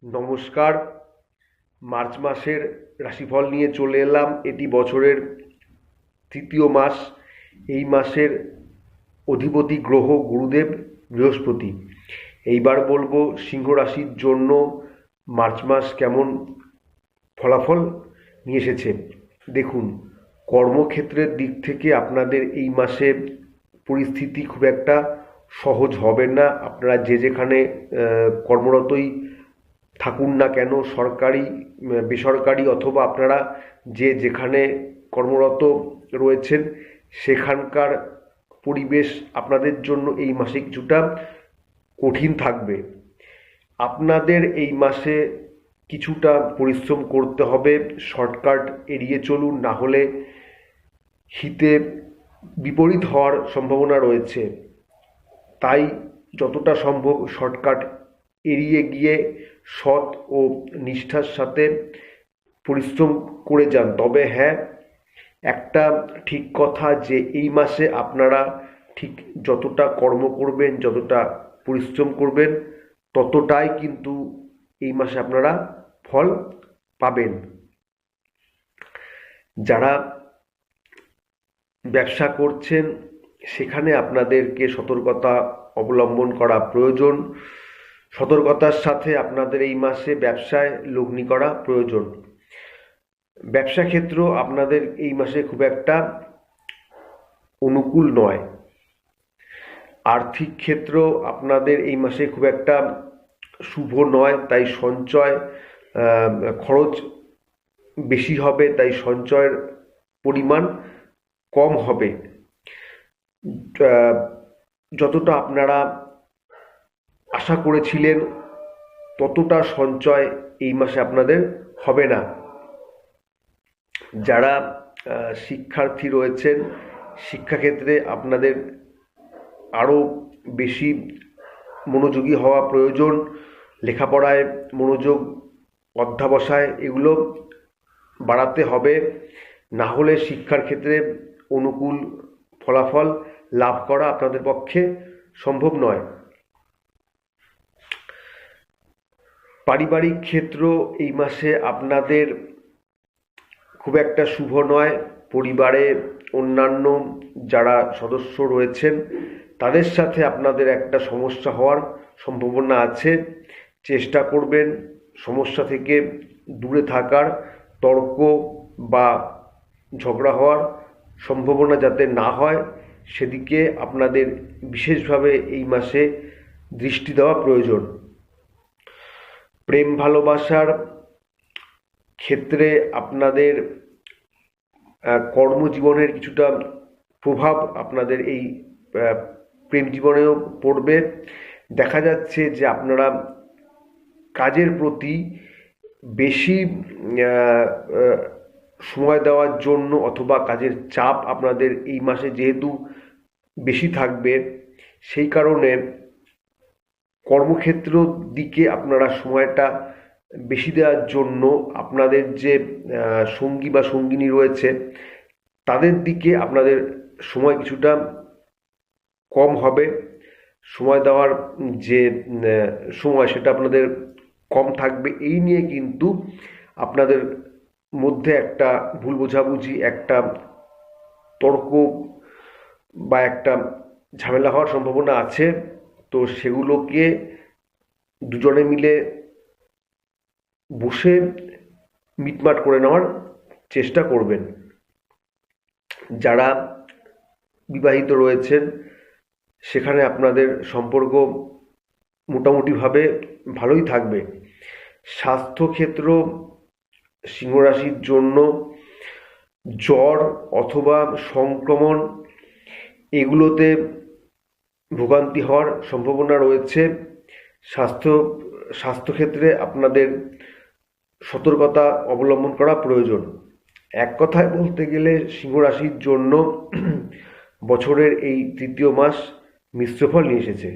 নমস্কার। মার্চ মাসের রাশিফল নিয়ে চলে এলাম। এটি বছরের তৃতীয় মাস। এই মাসের অধিপতি গ্রহ গুরুদেব বৃহস্পতি। এইবার বলবো সিংহ রাশির জন্য মার্চ মাস কেমন ফলাফল নিয়ে এসেছে। দেখুন, কর্মক্ষেত্রের দিক থেকে আপনাদের এই মাসে পরিস্থিতি খুব একটা সহজ হবে না। আপনারা যে যেখানে কর্মরতই থাকুন না কেন, সরকারি বেসরকারি অথবা আপনারা যে যেখানে কর্মরত রয়েছেন, সেখানকার পরিবেশ আপনাদের জন্য এই মাসে কিছুটা কঠিন থাকবে। আপনাদের এই মাসে কিছুটা পরিশ্রম করতে হবে। শর্টকাট এড়িয়ে চলুন, না হলে হিতে বিপরীত হওয়ার সম্ভাবনা রয়েছে। তাই যতটা সম্ভব শর্টকাট এড়িয়ে গিয়ে সৎ ও নিষ্ঠার সাথে পরিশ্রম করে যান। তবে হ্যাঁ, একটা ঠিক কথা যে এই মাসে আপনারা ঠিক যতটা কর্ম করবেন, যতটা পরিশ্রম করবেন, ততটাই কিন্তু এই মাসে আপনারা ফল পাবেন। যারা ব্যবসা করছেন, সেখানে আপনাদেরকে সতর্কতা অবলম্বন করা প্রয়োজন। সতর্কতার সাথে আপনাদের এই মাসে ব্যবসায় লগ্নি করা প্রয়োজন। ব্যবসা ক্ষেত্র আপনাদের এই মাসে খুব একটা অনুকূল নয়। আর্থিক ক্ষেত্র আপনাদের এই মাসে খুব একটা শুভ নয়। তাই সঞ্চয়, খরচ বেশি হবে, তাই সঞ্চয়ের পরিমাণ কম হবে। যতটা আপনারা আশা করেছিলেন ততটা সঞ্চয় এই মাসে আপনাদের হবে না। যারা শিক্ষার্থী রয়েছেন, শিক্ষাক্ষেত্রে আপনাদের আরও বেশি মনোযোগী হওয়া প্রয়োজন। লেখাপড়ায় মনোযোগ, অধ্যবসায় এগুলো বাড়াতে হবে, না হলে শিক্ষার ক্ষেত্রে অনুকূল ফলাফল লাভ করা আপনাদের পক্ষে সম্ভব নয়। পারিবারিক ক্ষেত্র এই মাসে আপনাদের খুব একটা শুভ নয়। পরিবারে অন্যান্য যারা সদস্য রয়েছেন, তাদের সাথে আপনাদের একটা সমস্যা হওয়ার সম্ভাবনা আছে। চেষ্টা করবেন সমস্যা থেকে দূরে থাকার। তর্ক বা ঝগড়া হওয়ার সম্ভাবনা যাতে না হয়, সেদিকে আপনাদের বিশেষভাবে এই মাসে দৃষ্টি দেওয়া প্রয়োজন। প্রেম ভালোবাসার ক্ষেত্রে আপনাদের কর্মজীবনের কিছুটা প্রভাব আপনাদের এই প্রেম জীবনেও পড়বে। দেখা যাচ্ছে যে আপনারা কাজের প্রতি বেশি সময় দেওয়ার জন্য, অথবা কাজের চাপ আপনাদের এই মাসে যেহেতু বেশি থাকবে, সেই কারণে কর্মক্ষেত্র দিকে আপনারা সময়টা বেশি দেওয়ার জন্য আপনাদের যে সঙ্গী বা সঙ্গিনী রয়েছে, তাদের দিকে আপনাদের সময় কিছুটা কম হবে। সময় দেওয়ার যে সময়, সেটা আপনাদের কম থাকবে। এই নিয়ে কিন্তু আপনাদের মধ্যে একটা ভুল বোঝাবুঝি, একটা তর্ক বা একটা ঝামেলা হওয়ার সম্ভাবনা আছে। তো সেগুলোকে দুজনে মিলে বসে মিটমাট করে নেওয়ার চেষ্টা করবেন। যারা বিবাহিত রয়েছেন, সেখানে আপনাদের সম্পর্ক মোটামুটিভাবে ভালোই থাকবে। স্বাস্থ্যক্ষেত্র সিংহরাশির জন্য জ্বর অথবা সংক্রমণ এগুলোতে ভোগান্তি হওয়ার সম্ভাবনা রয়েছে। স্বাস্থ্যক্ষেত্রে আপনাদের সতর্কতা অবলম্বন করা প্রয়োজন। এক কথায় বলতে গেলে সিংহরাশির জন্য বছরের এই তৃতীয় মাস মিশ্র ফল নিয়ে এসেছে।